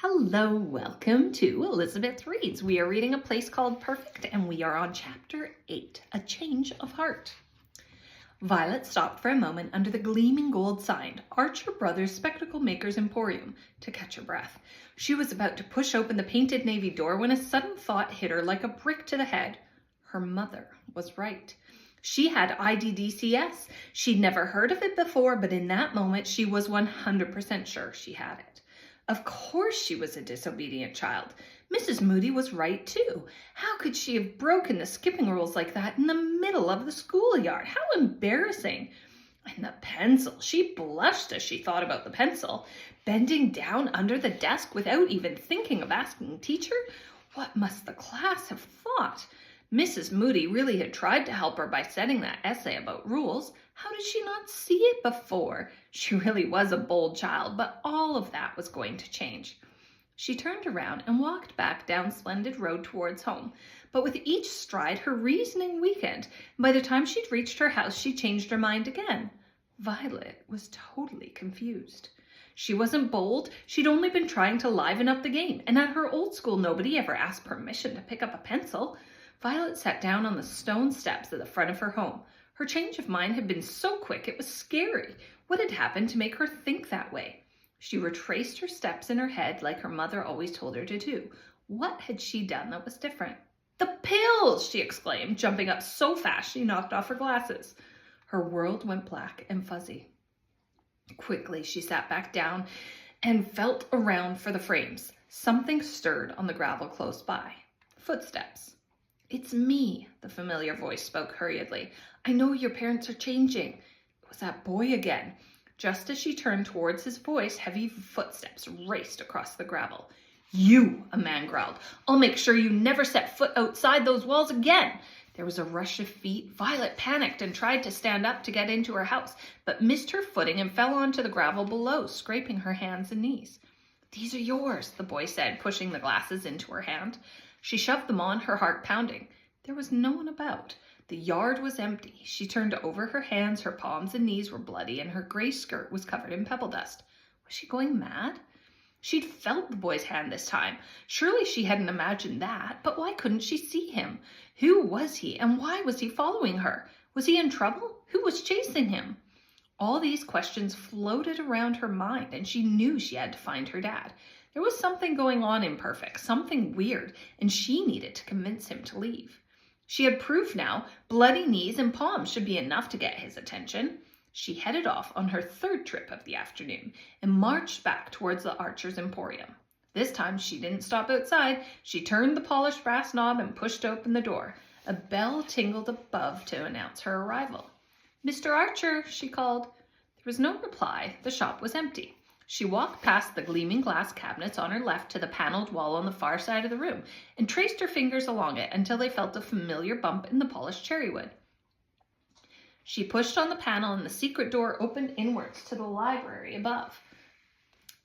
Hello, welcome to Elizabeth Reads. We are reading a place called Perfect, and we are on Chapter 8, A Change of Heart. Violet stopped for a moment under the gleaming gold sign, Archer Brothers Spectacle Makers Emporium, to catch her breath. She was about to push open the painted navy door when a sudden thought hit her like a brick to the head. Her mother was right. She had IDDCS. She'd never heard of it before, but in that moment she was 100% sure she had it. Of course she was a disobedient child. Mrs. Moody was right too. How could she have broken the skipping rules like that in the middle of the schoolyard? How embarrassing. And the pencil. She blushed as she thought about the pencil. Bending down under the desk without even thinking of asking teacher? What must the class have thought? Mrs. Moody really had tried to help her by setting that essay about rules. How did she not see it before? She really was a bold child, but all of that was going to change. She turned around and walked back down Splendid Road towards home, but with each stride her reasoning weakened, and by the time she'd reached her house she changed her mind again. Violet was totally confused. She wasn't bold, she'd only been trying to liven up the game, and at her old school nobody ever asked permission to pick up a pencil. Violet sat down on the stone steps at the front of her home. Her change of mind had been so quick it was scary. What had happened to make her think that way? She retraced her steps in her head like her mother always told her to do. What had she done that was different? "The pills!" she exclaimed, jumping up so fast she knocked off her glasses. Her world went black and fuzzy. Quickly she sat back down and felt around for the frames. Something stirred on the gravel close by. Footsteps. "It's me," the familiar voice spoke hurriedly. "I know your parents are changing." It was that boy again. Just as she turned towards his voice, heavy footsteps raced across the gravel. "You," a man growled. "I'll make sure you never set foot outside those walls again." There was a rush of feet. Violet panicked and tried to stand up to get into her house, but missed her footing and fell onto the gravel below, scraping her hands and knees. "These are yours," the boy said, pushing the glasses into her hand. She shoved them on, her heart pounding. There was no one about. The yard was empty. She turned over her hands, her palms and knees were bloody, and her gray skirt was covered in pebble dust. Was she going mad? She'd felt the boy's hand this time. Surely she hadn't imagined that, but why couldn't she see him? Who was he, and why was he following her? Was he in trouble? Who was chasing him? All these questions floated around her mind, and she knew she had to find her dad. There was something going on in Perfect, something weird, and she needed to convince him to leave. She had proof now. Bloody knees and palms should be enough to get his attention. She headed off on her third trip of the afternoon and marched back towards the Archer's Emporium. This time she didn't stop outside. She turned the polished brass knob and pushed open the door. A bell tingled above to announce her arrival. "Mr. Archer," she called. There was no reply. The shop was empty. She walked past the gleaming glass cabinets on her left to the paneled wall on the far side of the room and traced her fingers along it until they felt a familiar bump in the polished cherrywood. She pushed on the panel and the secret door opened inwards to the library above.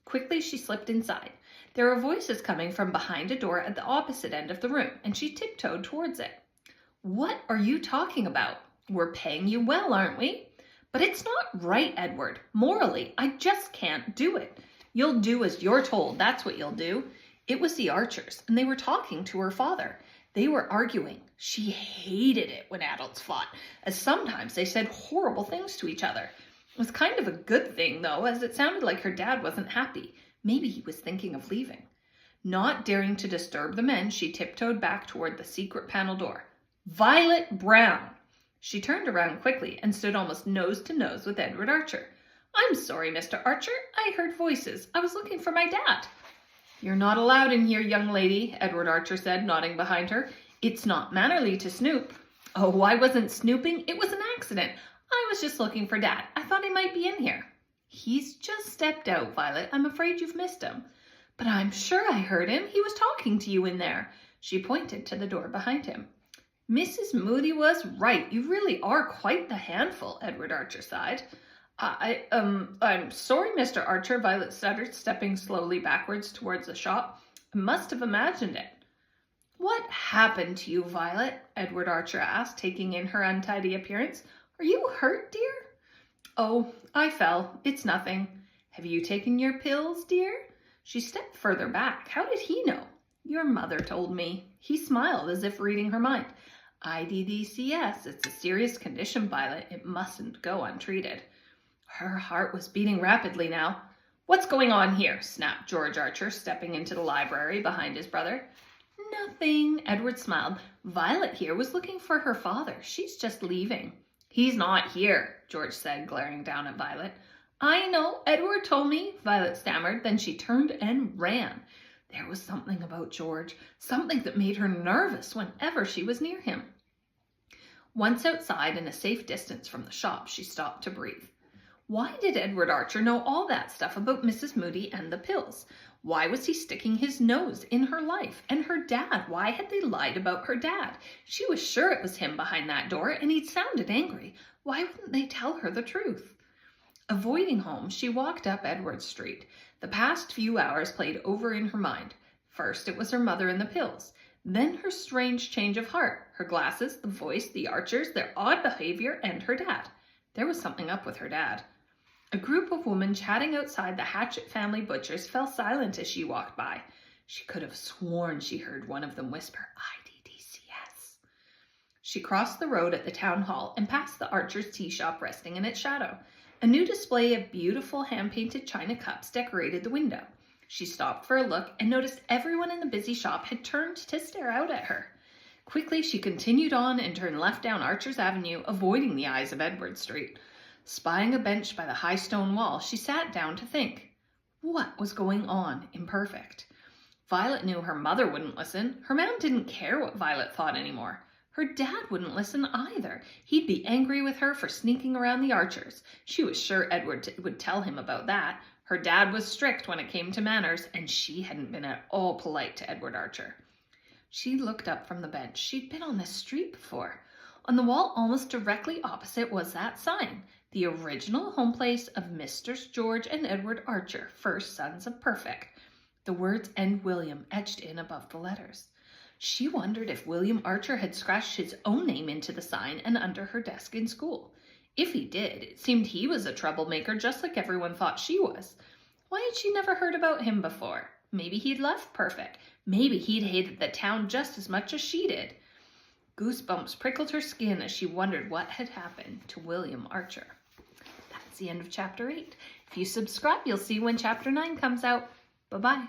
Quickly she slipped inside. There were voices coming from behind a door at the opposite end of the room, and she tiptoed towards it. "What are you talking about? We're paying you well, aren't we?" "But it's not right, Edward. Morally, I just can't do it." "You'll do as you're told, that's what you'll do." It was the Archers, and they were talking to her father. They were arguing. She hated it when adults fought, as sometimes they said horrible things to each other. It was kind of a good thing, though, as it sounded like her dad wasn't happy. Maybe he was thinking of leaving. Not daring to disturb the men, she tiptoed back toward the secret panel door. "Violet Brown!" She turned around quickly and stood almost nose to nose with Edward Archer. "I'm sorry, Mr. Archer. I heard voices. I was looking for my dad." "You're not allowed in here, young lady," Edward Archer said, nodding behind her. "It's not mannerly to snoop." "Oh, I wasn't snooping. It was an accident. I was just looking for Dad. I thought he might be in here." "He's just stepped out, Violet. I'm afraid you've missed him." "But I'm sure I heard him. He was talking to you in there." She pointed to the door behind him. "Mrs. Moody was right. You really are quite the handful," Edward Archer sighed. I'm sorry, Mr. Archer," Violet stuttered, stepping slowly backwards towards the shop. "I must have imagined it." "What happened to you, Violet?" Edward Archer asked, taking in her untidy appearance. "Are you hurt, dear?" "Oh, I fell. It's nothing." "Have you taken your pills, dear?" She stepped further back. How did he know? Your mother told me. He smiled as if reading her mind. IDDCS, it's a serious condition, Violet. It mustn't go untreated. Her heart was beating rapidly now. What's going on here? Snapped George Archer, stepping into the library behind his brother. Nothing, Edward smiled. Violet here was looking for her father. She's just leaving. He's not here, George said, glaring down at Violet. I know, Edward told me, Violet stammered. Then she turned and ran. There was something about George, something that made her nervous whenever she was near him. Once outside and a safe distance from the shop, she stopped to breathe. Why did Edward Archer know all that stuff about Mrs. Moody and the pills? Why was he sticking his nose in her life? And her dad, why had they lied about her dad? She was sure it was him behind that door, and he'd sounded angry. Why wouldn't they tell her the truth? Avoiding home, she walked up Edward Street. The past few hours played over in her mind. First, it was her mother and the pills. Then her strange change of heart, her glasses, the voice, the Archers, their odd behavior, and her dad. There was something up with her dad. A group of women chatting outside the Hatchet family butcher's fell silent as she walked by. She could have sworn she heard one of them whisper, IDDCS. She crossed the road at the town hall and passed the Archer's tea shop resting in its shadow. A new display of beautiful hand-painted china cups decorated the window. She stopped for a look and noticed everyone in the busy shop had turned to stare out at her. Quickly, she continued on and turned left down Archer's Avenue, avoiding the eyes of Edward Street. Spying a bench by the high stone wall, she sat down to think. What was going on in Perfect? Violet knew her mother wouldn't listen. Her mom didn't care what Violet thought anymore. Her dad wouldn't listen either. He'd be angry with her for sneaking around the Archers. She was sure Edward would tell him about that. Her dad was strict when it came to manners, and she hadn't been at all polite to Edward Archer. She looked up from the bench. She'd been on this street before. On the wall almost directly opposite was that sign, the original home place of Misters George and Edward Archer, first sons of Perfect. The words "and William" etched in above the letters. She wondered if William Archer had scratched his own name into the sign and under her desk in school. If he did, it seemed he was a troublemaker just like everyone thought she was. Why had she never heard about him before? Maybe he'd left Perfect. Maybe he'd hated the town just as much as she did. Goosebumps prickled her skin as she wondered what had happened to William Archer. That's the end of Chapter 8. If you subscribe, you'll see when Chapter 9 comes out. Bye-bye.